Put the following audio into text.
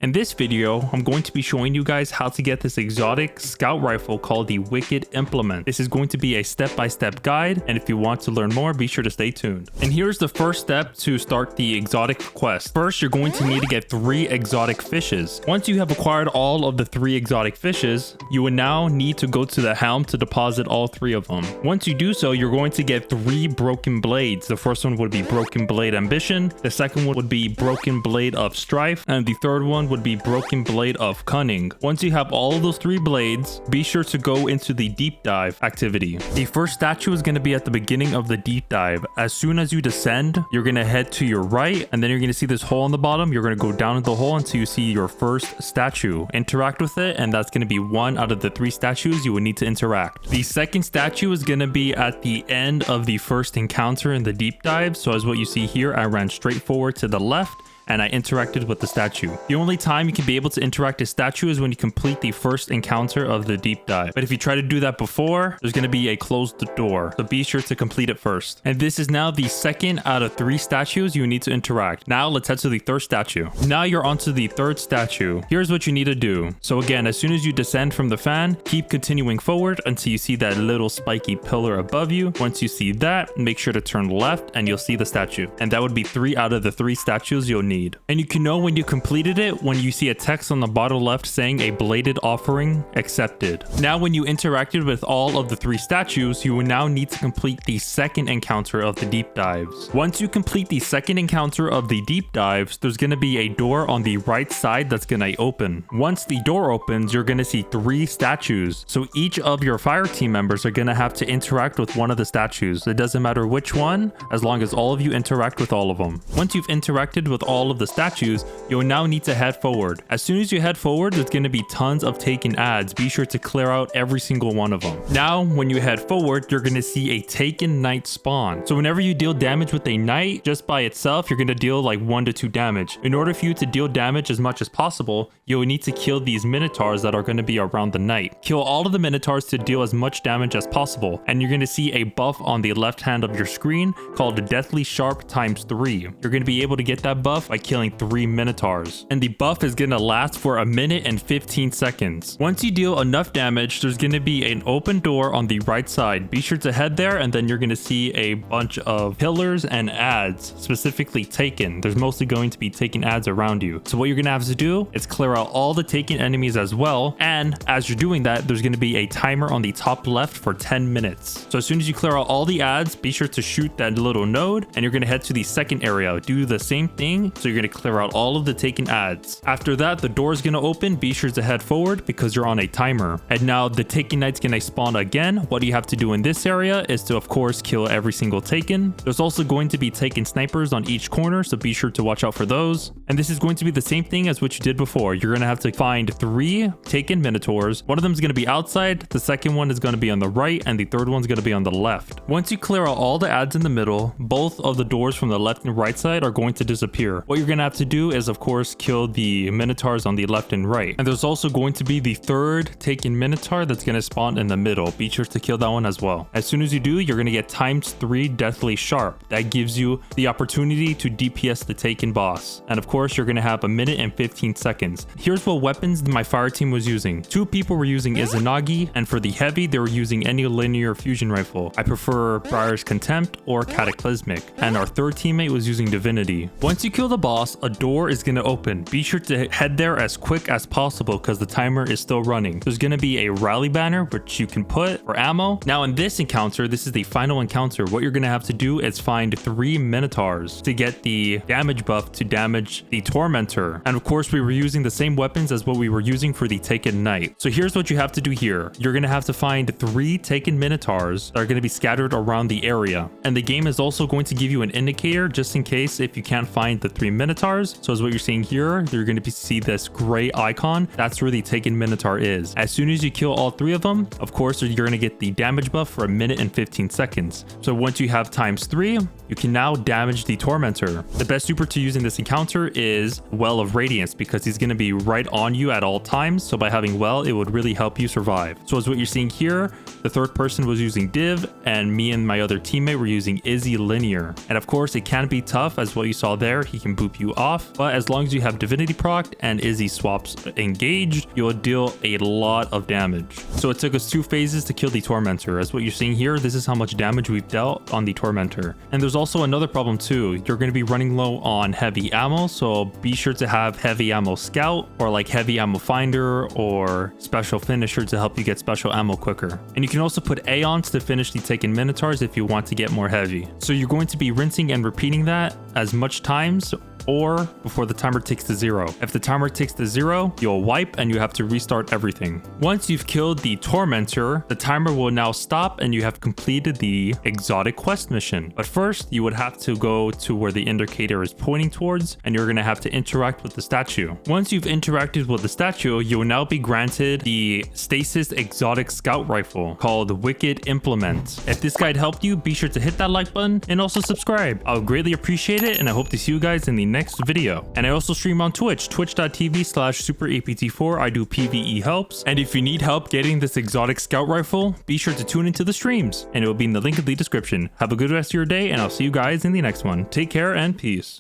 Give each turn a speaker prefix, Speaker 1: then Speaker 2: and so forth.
Speaker 1: In this video, I'm going to be showing you guys how to get this exotic scout rifle called the Wicked Implement. This is going to be a step-by-step guide, and if you want to learn more, be sure to stay tuned. And here's the first step to start the exotic quest. First, you're going to need to get 3 exotic fishes. Once you have acquired all of the 3 exotic fishes, you will now need to go to the helm to deposit all 3 of them. Once you do so, you're going to get 3 broken blades. The first one would be Broken Blade Ambition, the second one would be Broken Blade of Strife, and the third one would be Broken Blade of Cunning. Once you have all of those 3 blades, be sure to go into the deep dive activity. The first statue is going to be at the beginning of the deep dive. As soon as you descend, you're going to head to your right, and then you're going to see this hole in the bottom. You're going to go down into the hole until you see your first statue. Interact with it, and that's going to be 1 out of the 3 statues you would need to interact. The second statue is going to be at the end of the first encounter in the deep dive. So as what you see here, I ran straight forward to the left and I interacted with the statue. The only time you can be able to interact a statue is when you complete the first encounter of the deep dive. But if you try to do that before, there's going to be a closed door. So be sure to complete it first. And this is now the second out of 3 statues you need to interact. Now let's head to the third statue. Now you're onto the third statue. Here's what you need to do. So again, as soon as you descend from the fan, keep continuing forward until you see that little spiky pillar above you. Once you see that, make sure to turn left and you'll see the statue. And that would be 3 out of the 3 statues you'll need. And you can know when you completed it when you see a text on the bottom left saying a bladed offering accepted. Now when you interacted with all of the 3 statues, you will now need to complete the second encounter of the deep dives. Once you complete the second encounter of the deep dives, there's going to be a door on the right side that's going to open. Once the door opens, you're going to see 3 statues. So each of your fire team members are going to have to interact with one of the statues. It doesn't matter which one, as long as all of you interact with all of them. Once you've interacted with all of the statues, you'll now need to head forward. As soon as you head forward, there's going to be tons of taken ads. Be sure to clear out every single one of them. Now, when you head forward, you're going to see a taken knight spawn. So whenever you deal damage with a knight, just by itself, you're going to deal like 1 to 2 damage. In order for you to deal damage as much as possible, you'll need to kill these minotaurs that are going to be around the knight. Kill all of the minotaurs to deal as much damage as possible. And you're going to see a buff on the left hand of your screen called Deathly Sharp ×3. You're going to be able to get that buff by killing 3 minotaurs, and the buff is going to last for 1 minute and 15 seconds. Once you deal enough damage, there's going to be an open door on the right side. Be sure to head there, and then you're going to see a bunch of pillars and ads, specifically taken. There's mostly going to be taken ads around you. So what you're going to have to do is clear out all the taken enemies as well, and as you're doing that, there's going to be a timer on the top left for 10 minutes. So as soon as you clear out all the ads, be sure to shoot that little node, and you're going to head to the second area. Do the same thing, so you're going to clear out all of the taken ads. After that, the door is going to open. Be sure to head forward because you're on a timer. And now the taken knight's going to spawn again. What you have to do in this area is to, of course, kill every single taken. There's also going to be taken snipers on each corner, so be sure to watch out for those. And this is going to be the same thing as what you did before. You're going to have to find 3 taken minotaurs. One of them is going to be outside, the second one is going to be on the right, and the third one's going to be on the left. Once you clear out all the ads in the middle, both of the doors from the left and right side are going to disappear. What you're going to have to do is, of course, kill the minotaurs on the left and right. And there's also going to be the third taken minotaur that's going to spawn in the middle. Be sure to kill that one as well. As soon as you do, you're going to get ×3 Deathly Sharp. That gives you the opportunity to DPS the taken boss. And of course, you're going to have 1 minute and 15 seconds. Here's what weapons my fire team was using. 2 people were using Izanagi, and for the heavy, they were using any linear fusion rifle. I prefer Briar's Contempt or Cataclysmic. And our third teammate was using Divinity. Once you kill the boss, a door is going to open. Be sure to head there as quick as possible because the timer is still running. There's going to be a rally banner which you can put for ammo. Now in this encounter, this is the final encounter. What you're going to have to do is find 3 minotaurs to get the damage buff to damage the tormentor. And of course, we were using the same weapons as what we were using for the taken knight. So here's what you have to do here. You're going to have to find 3 taken minotaurs that are going to be scattered around the area. And the game is also going to give you an indicator just in case if you can't find the 3 minotaurs. So as what you're seeing here, you're going to see this gray icon. That's where the taken minotaur is. As soon as you kill all 3 of them, of course, you're going to get the damage buff for 1 minute and 15 seconds. So once you have ×3, you can now damage the tormentor. The best super to use in this encounter is Well of Radiance because he's going to be right on you at all times. So by having Well, it would really help you survive. So as what you're seeing here, the third person was using Div, and me and my other teammate were using Izzy Linear. And of course, it can be tough, as what you saw there. He can can boop you off, but as long as you have divinity procced and Izzy swaps engaged, you'll deal a lot of damage. So it took us 2 phases to kill the Tormentor. As what you're seeing here, this is how much damage we've dealt on the Tormentor. And there's also another problem too. You're going to be running low on heavy ammo, so be sure to have heavy ammo scout or like heavy ammo finder or special finisher to help you get special ammo quicker. And you can also put Aeons to finish the taken Minotaurs if you want to get more heavy. So you're going to be rinsing and repeating that as much times or before the timer ticks to 0. If the timer ticks to 0, you'll wipe and you have to restart everything. Once you've killed the Tormentor, the timer will now stop and you have completed the exotic quest mission. But first, you would have to go to where the indicator is pointing towards and you're going to have to interact with the statue. Once you've interacted with the statue, you will now be granted the Stasis Exotic Scout Rifle called Wicked Implement. If this guide helped you, be sure to hit that like button and also subscribe. I would greatly appreciate it, and I hope to see you guys in the next video. And I also stream on Twitch, twitch.tv/superapt4. I do PvE helps, and if you need help getting this exotic scout rifle, be sure to tune into the streams, and it will be in the link in the description. Have a good rest of your day, and I'll see you guys in the next one. Take care and peace.